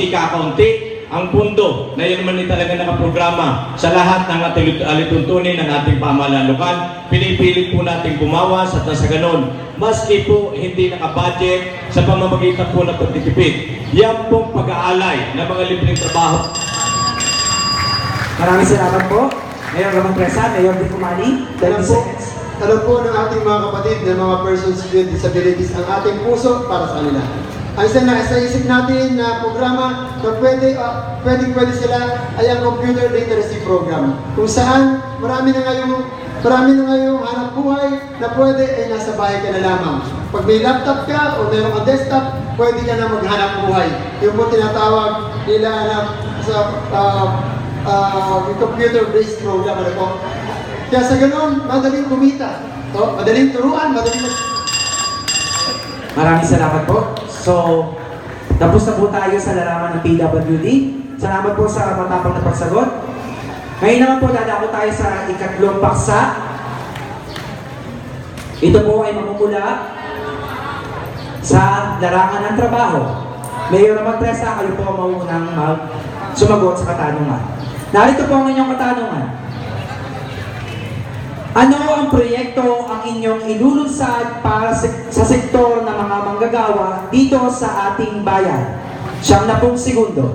maski kakaunti, ang pundo na yun naman talaga nakaprograma sa lahat ng alituntunin ng ating pamahalaan lokal. Pinipilit po natin bumawas at nasa ganon, maski po hindi nakabudget sa pamamagitan po ng pagtitipid. Yan pong pag-aalay ng mga libreng trabaho. Maraming salamat po. Mayor Ramon Tresa, Mayor Vic Umali, 30 seconds. Alam po ng ating mga kapatid na mga persons with disabilities ang ating puso para sa kanila. Ang isa na sa isip natin na programa na pwede sila ay ang Computer Literacy Program. Kung saan marami na ngayong hanap buhay na pwede ay nasa bahay ka na lamang. Pag may laptop ka o mayroong kang desktop, pwede ka na maghanap buhay. Yung po tinatawag nila na sa computer-based program. Ano po? Kaya sa ganun, madaling kumita. Madaling turuan, madaling Maraming salamat po. So, tapos na po tayo sa larawan ng PWD. Salamat po sa matapang na pagsagot. Ngayon naman po, dadako tayo sa ikatlong paksa. Ito po ay mamumula sa larangan ng trabaho. Mayor Ramon Tresa, kayo po ang maunang sumagot sa katanungan. Narito po ang inyong katanungan. Ano ang proyekto ang inyong ilulunsad para sa sektor ng mga manggagawa dito sa ating bayan? 10 segundo.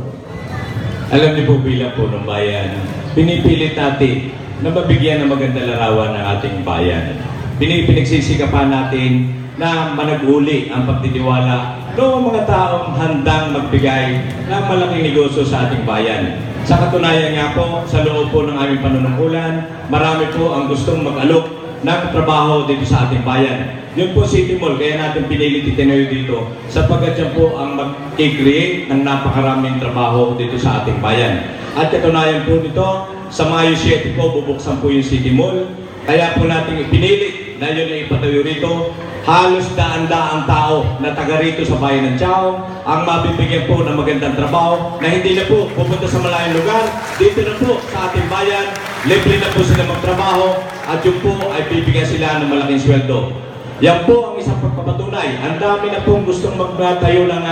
Alam niyo po bilang po ng bayan, pinipilit natin na mabigyan ng magandang larawan ng ating bayan. Pinagsisikapan natin na managuli ang pagtitiwala ng mga taong handang magbigay ng malaking negosyo sa ating bayan. Sa katunayan nga po, sa loob po ng aming panunungkulan, marami po ang gustong mag-alok ng trabaho dito sa ating bayan. Yun po City Mall, kaya natin pinilit itinayo dito sapagkat yan po ang mag-create ng napakaraming trabaho dito sa ating bayan. At katunayan po nito, sa Mayo 7 po, bubuksan po yung City Mall. Kaya po natin ipinilit na yun ay ipatayo rito. Halos daan-daang tao na taga rito sa bayan ng Chaong ang mabibigyan po ng magandang trabaho na hindi na po pupunta sa malayong lugar. Dito na po sa ating bayan, libre na po sila magtrabaho at yun po ay bibigyan sila ng malaking sweldo. Yan po ang isang pagpapatunay. Ang dami na pong gustong magtayo ng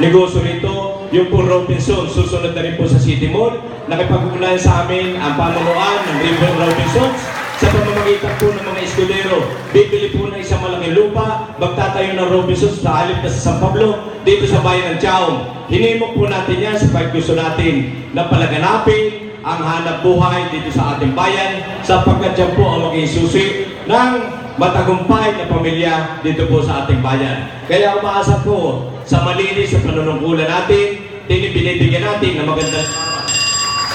negosyo rito. Yung po Robinson, susunod na rin po sa City Mall. Nakipag-ugnayan sa amin ang pamunuan ng River Robinsons. Sa pamamagitan po ng mga eskudero, bibili po ng isang malaking lupa, magtatayo ng Robinsons sa halip na sa San Pablo, dito sa bayan ng Chaong. Hinimok po natin yan sapagkat gusto natin na palaganapin ang hanap buhay dito sa ating bayan, sapagkat yan po ang maging susi ng matagumpay na pamilya dito po sa ating bayan. Kaya umaasa po sa malinis sa panunungkulan natin, binibigyan natin ng magandang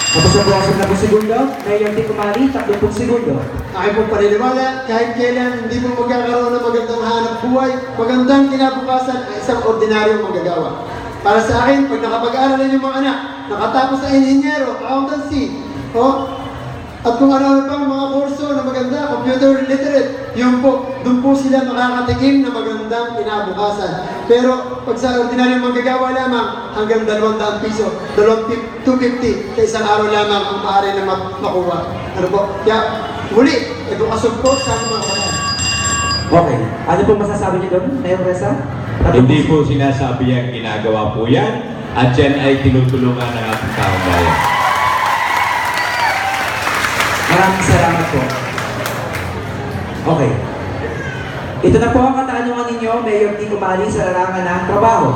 Tapos na po ang 10 segundo. Mayor Vic Umali, 30 segundo. Aking pong paniniwala, kahit kailan hindi mo magkakaroon ng magandang hanap buhay, magandang kinabukasan ay isang ordinaryong magagawa. Para sa akin, pag nakapag-aaral yung mga anak, nakatapos sa inhinyero, accountancy, at kung ano pang mga kurso na maganda, computer literate, yun po, doon po sila makakatikim na magandang kinabukasan. Pero pag sa ordinaryong manggagawa lamang, hanggang 200 piso, 250 sa isang araw lamang ang maaari na makuha. Ano po? Kaya, muli, edukasyon po sa mga kapatid. Okay. Ano po masasabi niyo doon, Mayor Reza? Hindi po sinasabi yan, ginagawa po yan, at yan ay tinutulungan ng ating taong bayan. Maraming salamat po. Okay. Ito na po ang katanungan ninyo, Mayor Vic Umali, sa larangan ng trabaho.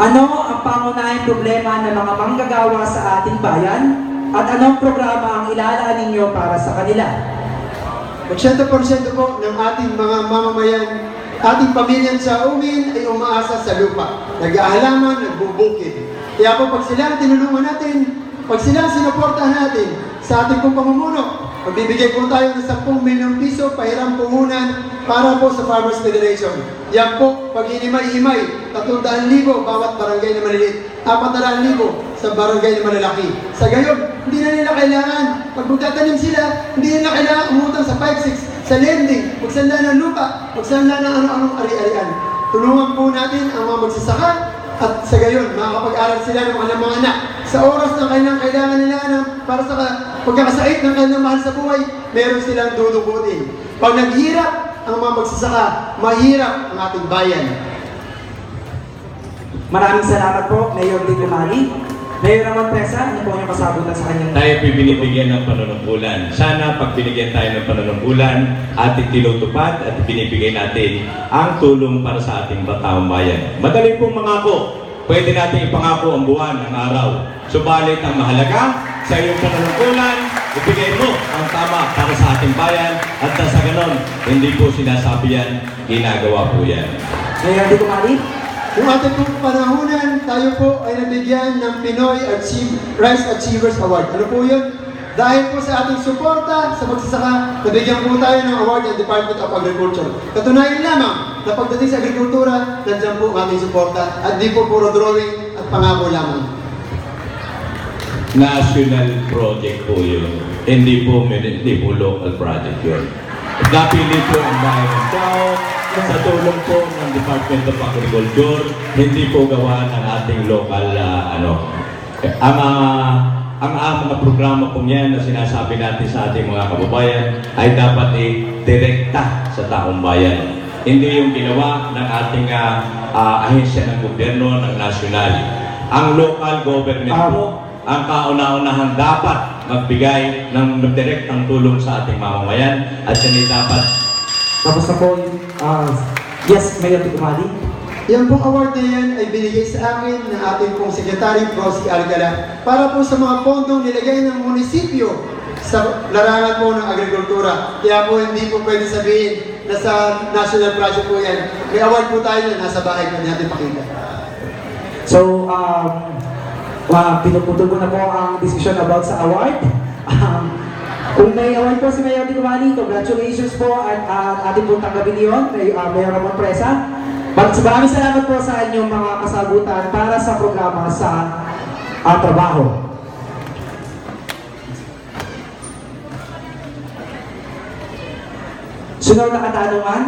Ano ang pangunahing problema ng mga manggagawa sa ating bayan at anong programa ang ilalaan ninyo para sa kanila? 80% po ng ating mga mamamayan, ating pamilyang sa umin ay umaasa sa lupa. Nag-aalaman, nagbubukid. Kaya po pag sila tinulungan natin, pag sila sinuportahan natin sa ating pong pamumuno, magbibigay po tayo ng 10 milyong piso pahiram puhunan para po sa Farmers Federation. Yan po, pag hinimay-himay, 300,000 bawat barangay na maliliit, 400,000 sa barangay na malalaki. Sa gayon, hindi na nila kailangan, pag magtatanim sila, hindi nila kailangan umutang sa 5-6, sa lending, magsanla ng lupa, magsanla ng ano-anong ari-arian. Tulungan po natin ang mga magsasaka, at sa gayon, makakapag-aral sila ng kanilang mga anak. Sa oras na kailangan nila para sa pagkakasait ng kanilang mahal sa buhay, meron silang dudugutin. Pag naghirap, ang mga magsasaka, mahirap ang ating bayan. Maraming salamat po, Mayor Vico Mali. Mayor Ramon Presa, ano po yung kasagutan sa kanyang... Tayo binibigyan ng panunungkulan. Sana pag binigyan tayo ng panunungkulan, ating tinutupad at binibigay natin ang tulong para sa ating taong bayan. Madali pong mangako. Pwede natin ipangako ang buwan, ang araw. Subalit ang mahalaga, sa iyong panunungkulan, ibigay mo ang tama para sa ating bayan at sa ganon, hindi po sinasabi yan, ginagawa po yan. Mayor Vico Mali? Yung ating pong panahunan, tayo po ay nabigyan ng Pinoy Rice Achievers Award. Ano po yun? Dahil po sa ating suporta sa magsasaka, nabigyan po tayo ng award ng Department of Agriculture. Katunayan lamang na pagdating sa agrikultura, nandiyan po ang ating suporta at di po puro drawing at pangako lamang. National project po yun. Hindi po local project yun. Napili po ang bayan ng tao sa tulong po ng Department of Agriculture, hindi po gawa ng ating local ang mga programa po yan na sinasabi natin sa ating mga kababayan ay dapat direkta sa taong bayan. Hindi yung ginawa ng ating ahensya ng gobyerno ng nasyonal. Ang local government po ang kauna-unahan dapat magbigay ng direktang tulong sa ating mamamayan at yan dapat. Tapos na po yung... yes, Mayor Vico Mali. Yan pong award na yan ay binigay sa akin ng ating pong Secretary Rosie Alcala para po sa mga pondong nilagay ng munisipyo sa larangan po ng agrikultura. Kaya po hindi po pwede sabihin na sa national project po yan. May award po tayo na nasa bahay po natin pakita. So, pinuputol ko na po ang discussion about sa award. Kung may award po si Mayor Vico Mali, congratulations po at ating pong tanggapin yun, Mayor Ramon Presa. Maraming salamat po sa inyong mga kasagutan para sa programa sa trabaho. Sunod na katanungan,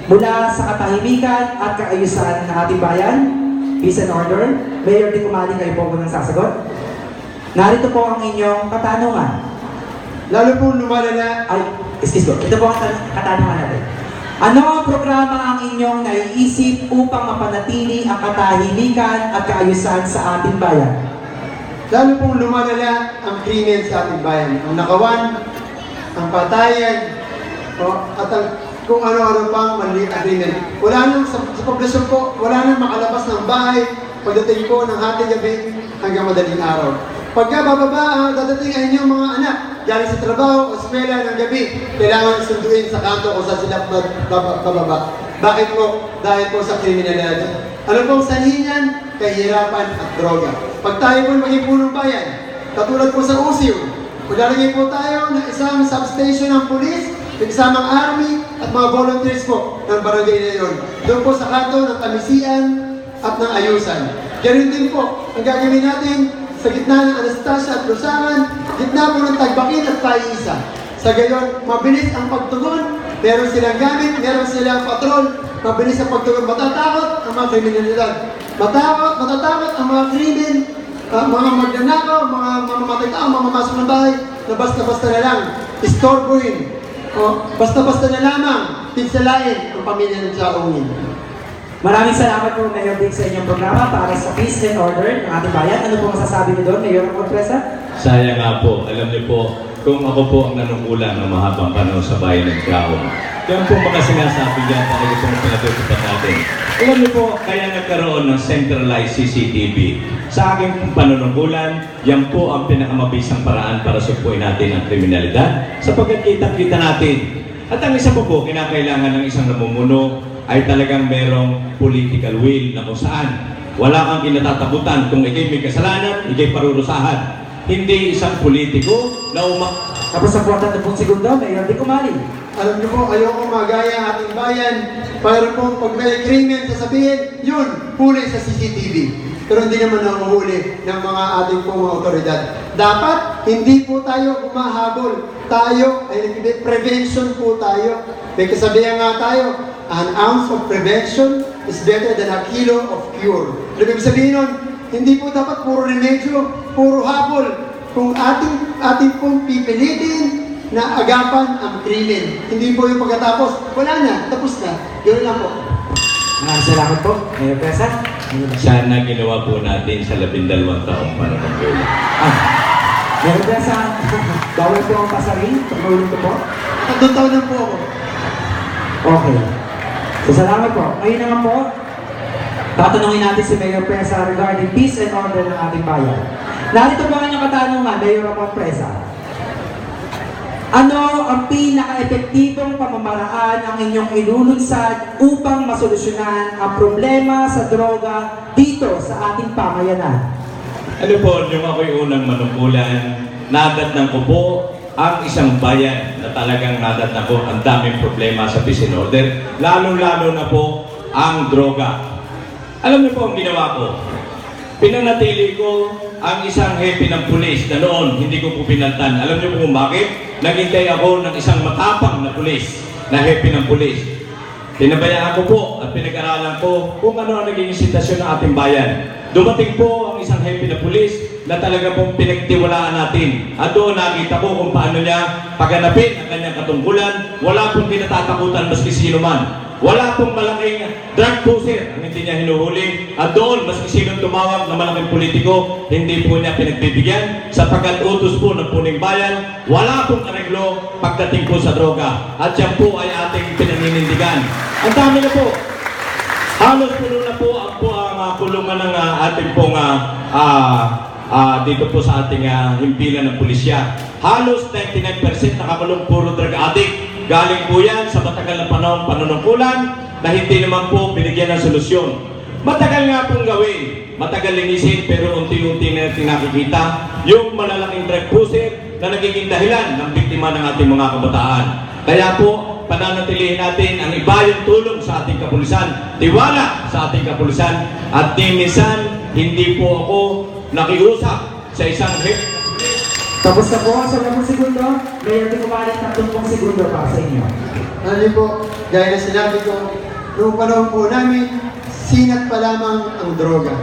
mula sa katahimikan at kaayusan ng ating bayan, peace and order, Mayor Vico Mali, kayo po munang sasagot. Narito po ang inyong katanungan. Lalo po lumalala. Ay, excuse me. Ito po ang katanungan natin. Ano ang programa ang inyong naiisip upang mapanatili ang katahimikan at kaayusan sa ating bayan? Lalo pong lumalala ang krimen sa ating bayan. Ang nakawan, ang patayan, at ang kung ano-ano pang maliit na krimen. Wala nang sa poblasyon po, wala nang makalabas ng bahay pagdating po ng hating gabi hanggang madaling araw. Pagka bababa, dadating ang inyong mga anak, galing sa trabaho o eskwela ng gabi, kailangan sunduin sa kanto kung saan sila bababa. Bakit po? Dahil po sa kriminalidad. Ano pong sanhinyan? Kahirapan at droga. Pag tayo po maging punong bayan, katulad po sa Usiw, maglalagay po tayo ng isang substation ng pulis, may kasamang army at mga volunteers po ng barangay na yun. Doon po sa kanto ng kamisian at ng ayusan. Ganun din po, ang gagawin natin sa gitna ng Anastasia at Lusangan, gitna po ng Tagbakin at Paisa. Sa gayon, mabilis ang pagtugon, meron silang gamit, meron silang patrol, mabilis ang pagtugon, matatakot ang mga kriminalidad. Matatakot ang mga krimen, mga magnanakaw, mga mamamatay tao, mga mamasok ng bahay, na basta-basta na lang, istorbohin, o basta-basta na lamang, pinsalain ang pamilya ng Chaongin. Maraming salamat po, Mayor Vic, sa inyong programa para sa peace and order ng ating bayan. Ano po masasabi niyo doon, Mayor Ramon Presa? Sayang nga po, alam niyo po, kung ako po ang nanungkulan ng mahabang panahon sa bayan ng Chaong, yan po mga sinasabi dyan, talaga po na pinatutupan natin. Alam niyo po, kaya nagkaroon ng centralized CCTV. Sa aking panunungkulan, yan po ang pinakamabisang paraan para supuin natin ang kriminalidad sapagkat kita-kita natin. At ang isa po, kinakailangan ng isang namumuno ay talagang merong political will na kung saan wala kang kinatatakutan kung ikay may kasalanan, ikay parurusahan. Hindi isang politiko na Tapos sa 40 segundo, Mayor Vico Mali. Alam niyo po, ayoko magaya ang ating bayan. Para po, pag may krimen, sasabihin, yun, huli sa CCTV. Pero hindi naman nahuhuli ng mga ating pong mga otoridad. Dapat, hindi po tayo humahabol. Tayo, ay prevention po tayo. May kasabihan nga tayo, an ounce of prevention is better than a kilo of cure. Ibig sabihin nun, hindi po dapat puro remedyo, puro habol. Kung ating pong pipilitin na agapan ang krimen. Hindi po yung pagkatapos, wala na, tapos na. Yun lang po. Maraming salamat po, Mayor Presa. Sana ginawa po natin sa 12 taong pananungkulan. Mayor Presa, bawal po ang pasarin. Pagkaulit ko po. Tatlong taon na po ako. Okay. So, salamat po. Ngayon naman po, tatanungin natin si Mayor Presa regarding peace and order ng ating bayan. Narito po ang inyong katanungan, Mayor Ramon Presa. Ano ang pinaka-epektibong pamamaraan ang inyong ilulunsad upang masolusyonan ang problema sa droga dito sa ating pamayanan? Ano po, yung ako'y unang manungkulan, nadatnan ko po ang isang bayan na talagang nadatnan ko ang daming problema sa peace and order, lalo-lalo na po ang droga. Alam niyo po ang ginawa ko? Pinanatili ko ang isang hepe ng pulis na noon, hindi ko po pinaltan. Alam niyo po kung bakit? Naghintay ako ng isang matapang na pulis, na hepe ng pulis. Pinabayaan ko po at pinag-aralan ko kung ano ang naging sitwasyon ng ating bayan. Dumating po ang isang hepe na pulis na talaga pong pinagtiwalaan natin. At doon nakita ko kung paano niya paghanapin ang kanyang katungkulan. Wala pong kinatatakutan maski sino man. Wala pong malaking drug pusher ang hindi niya hinuhuli. At doon, maski sinong tumawag na malaking politiko, hindi po niya pinagbibigyan sapagkat utos po ng puning bayan. Wala pong areglo pagdating po sa droga. At yan po ay ating pinaninindigan. Ang dami na po. Halos puno na po ang kulungan ng ating pong dito po sa ating himpilan ng pulisya. Halos 99% nakakulong puro drug addict. Galing po yan sa matagal na panunungkulan na hindi naman po binigyan ng solusyon. Matagal nga pong gawin, matagal linisin, pero unti-unti na natin nakikita yung malalaking drug pusher na nagiging dahilan ng biktima ng ating mga kabataan. Kaya po, pananatilihin natin ang ibayang tulong sa ating kapulisan, tiwala sa ating kapulisan, at minsan hindi po ako nakiusap sa isang Tapos na po ang 10 segundo. Mayor Di Kumalit, 30 segundo para sa inyo. Ano niyo po, gaya na sinabi ko, noong panahon po namin, sinat pa lamang ang droga.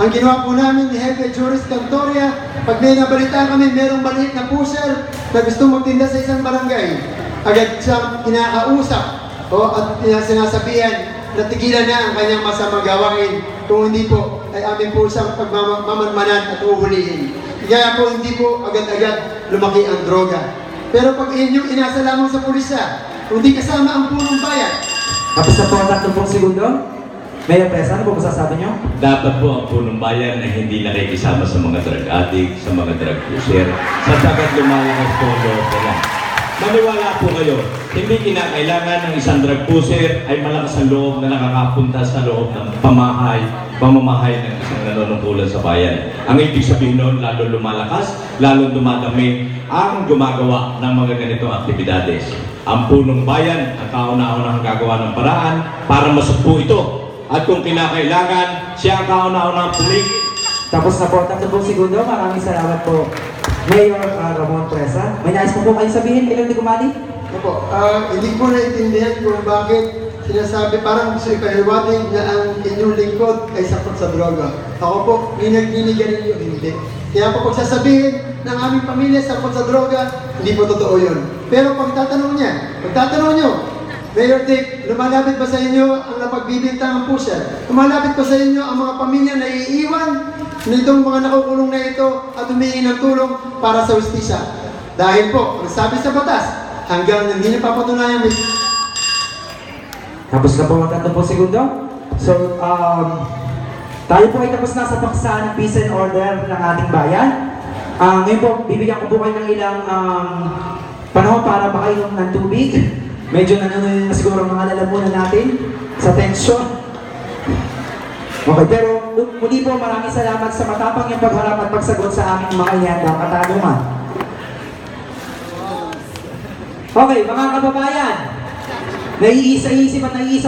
Ang ginawa po namin ni Jefe Juris Cantoria, pag may nabalitaan kami, merong maliit na pusher na gusto magtinda sa isang barangay, agad siyang kinakausap at sinasabihan na tigilan na ang kanyang masamang gawain. Kung hindi po, ay amin po siyang pagmamanmanan at uhulihin. Kaya po hindi po agad-agad lumaki ang droga. Pero pag inyong inasa lamang sa pulisya, hindi kasama ang punong bayan. Tapos na po ang 30 segundo. Mayor Presa, ano po masasabi nyo? Dapat po ang punong bayan ay hindi nakikisama sa mga drug addict, sa mga drug pusher, sapagkat lumalakas po ang loob nila. Maniwala po kayo, hindi kinakailangan ng isang drug pusher ay malakas ang loob na nakakapunta sa loob ng pamamahay ng isang nanunungkulan sa bayan. Ang ibig sabihin noon, lalo lumalakas, lalo dumadami ang gumagawa ng mga ganitong aktibidades. Ang punong bayan ang kauna-unahang gagawa ng paraan para masugpo ito. At kung kinakailangan, siya ang kauna-unahang pumigil. Tapos na po, 30 segundo. Maraming salamat po, Mayor Ramon Presa. May nais po kayong sabihin, Mayor Di Kumalit? Opo, hindi ko naintindihan kung bakit sinasabi, parang gusto ipaliwanag na ang inyong lingkod ay sakot sa droga. Ako po, ninigyan ninyo, hindi. Kaya po pagsasabihin ng aming pamilya sakot sa droga, hindi po totoo yun. Pero pagtatanong nyo, Mayor Dick, lumalapit ba sa inyo ang napagbibintang pusher? Lumalapit ba sa inyo ang mga pamilya na iiwan nitong mga nakukulong na ito at humingi ng tulong para sa justisya? Dahil po, ang sabi sa batas, hanggang hindi niyo papatunayan may... Tapos na po ang 30 segundo. So, tayo po ay tapos na sa paksa ng peace and order ng ating bayan. Ngayon po, bibigyan ko po kayo ng ilang panahon para makainom ng tubig. Medyo nanununin na siguro mga lalamunan natin sa tensyon. Okay, pero muli po maraming salamat sa matapang yung pagharap at pagsagot sa aming mga inyandang katanungan. Okay, mga kababayan, naiisa-isip at naiisa